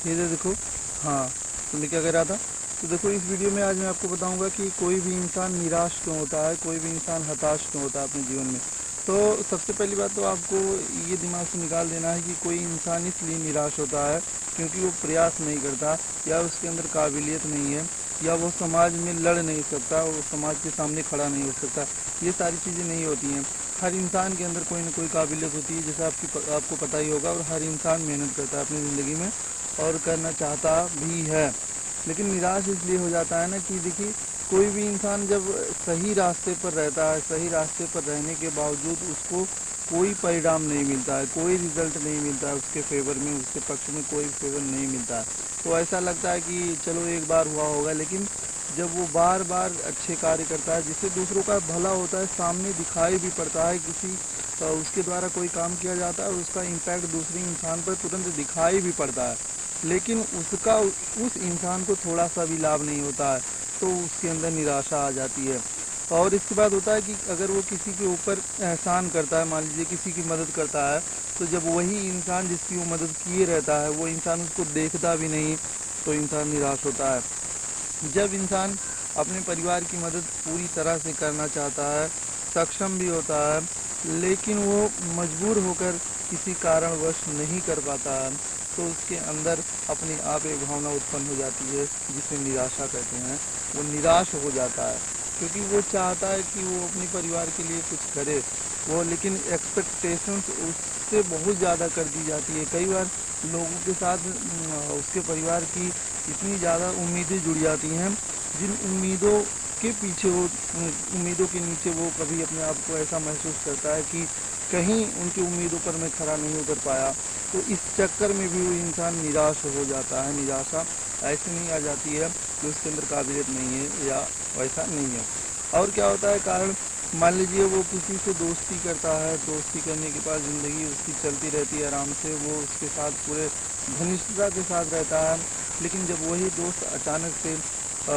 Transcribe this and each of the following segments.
ये देखो। हाँ, तो मैं क्या कह रहा था, तो देखो इस वीडियो में आज मैं आपको बताऊंगा कि कोई भी इंसान निराश क्यों होता है, कोई भी इंसान हताश क्यों होता है अपने जीवन में। तो सबसे पहली बात तो आपको ये दिमाग से निकाल देना है कि कोई इंसान इसलिए निराश होता है क्योंकि वो प्रयास नहीं करता, या उसके अंदर काबिलियत नहीं है, या वो समाज में लड़ नहीं सकता, वो समाज के सामने खड़ा नहीं हो सकता। ये सारी चीज़ें नहीं होती हैं। हर इंसान के अंदर कोई ना कोई काबिलियत होती है, जैसा आपको पता ही होगा, और हर इंसान मेहनत करता है अपनी ज़िंदगी में और करना चाहता भी है। लेकिन निराश इसलिए हो जाता है ना कि देखिए, कोई भी इंसान जब सही रास्ते पर रहता है, सही रास्ते पर रहने के बावजूद उसको कोई परिणाम नहीं मिलता है, कोई रिजल्ट नहीं मिलता है उसके फेवर में, उसके पक्ष में कोई फेवर नहीं मिलता है, तो ऐसा लगता है कि चलो एक बार हुआ होगा। लेकिन जब वो बार बार अच्छे कार्य करता है जिससे दूसरों का भला होता है, सामने दिखाई भी पड़ता है, किसी उसके द्वारा कोई काम किया जाता है, उसका इम्पैक्ट दूसरे इंसान पर तुरंत दिखाई भी पड़ता है, लेकिन उसका उस इंसान को थोड़ा सा भी लाभ नहीं होता है, तो उसके अंदर निराशा आ जाती है। और इसके बाद होता है कि अगर वो किसी के ऊपर एहसान करता है, मान लीजिए किसी की मदद करता है, तो जब वही इंसान जिसकी वो मदद किए रहता है वो इंसान उसको देखता भी नहीं, तो इंसान निराश होता है। जब इंसान अपने परिवार की मदद पूरी तरह से करना चाहता है, सक्षम भी होता है, लेकिन वो मजबूर होकर किसी कारणवश नहीं कर पाता है, तो उसके अंदर अपने आप एक भावना उत्पन्न हो जाती है जिसे निराशा कहते हैं। वो निराश हो जाता है क्योंकि वो चाहता है कि वो अपने परिवार के लिए कुछ करे, वो लेकिन एक्सपेक्टेशंस उससे बहुत ज़्यादा कर दी जाती है। कई बार लोगों के साथ उसके परिवार की इतनी ज़्यादा उम्मीदें जुड़ जाती हैं, जिन उम्मीदों के पीछे वो उम्मीदों के नीचे वो कभी अपने आप को ऐसा महसूस करता है कि कहीं उनकी उम्मीदों पर मैं खरा नहीं उतर पाया, तो इस चक्कर में भी वो इंसान निराश हो जाता है। निराशा ऐसे नहीं आ जाती है कि उसके अंदर काबिलियत नहीं है या वैसा नहीं है। और क्या होता है कारण, मान लीजिए वो किसी से दोस्ती करता है, दोस्ती करने के बाद ज़िंदगी उसकी चलती रहती है आराम से, वो उसके साथ पूरे घनिष्ठता के साथ रहता है, लेकिन जब वही दोस्त अचानक से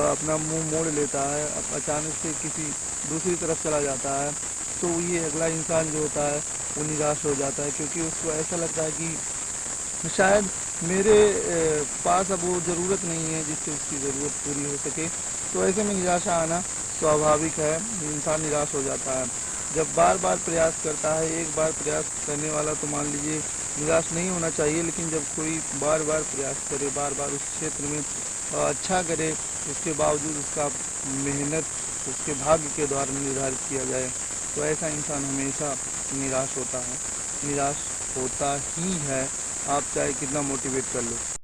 अपना मुंह मोड़ लेता है, अचानक से किसी दूसरी तरफ चला जाता है, तो ये अगला इंसान जो होता है वो निराश हो जाता है, क्योंकि उसको ऐसा लगता है कि शायद मेरे पास अब वो ज़रूरत नहीं है जिससे उसकी ज़रूरत पूरी हो सके। तो ऐसे में निराशा आना स्वाभाविक है, इंसान निराश हो जाता है। जब बार बार प्रयास करता है, एक बार प्रयास करने वाला तो मान लीजिए निराश नहीं होना चाहिए, लेकिन जब कोई बार बार प्रयास करे, बार बार उस क्षेत्र में अच्छा करे, उसके बावजूद उसका मेहनत उसके भाग्य के द्वारा निर्धारित किया जाए, तो ऐसा इंसान हमेशा निराश होता है, निराश होता ही है, आप चाहे कितना मोटिवेट कर लो।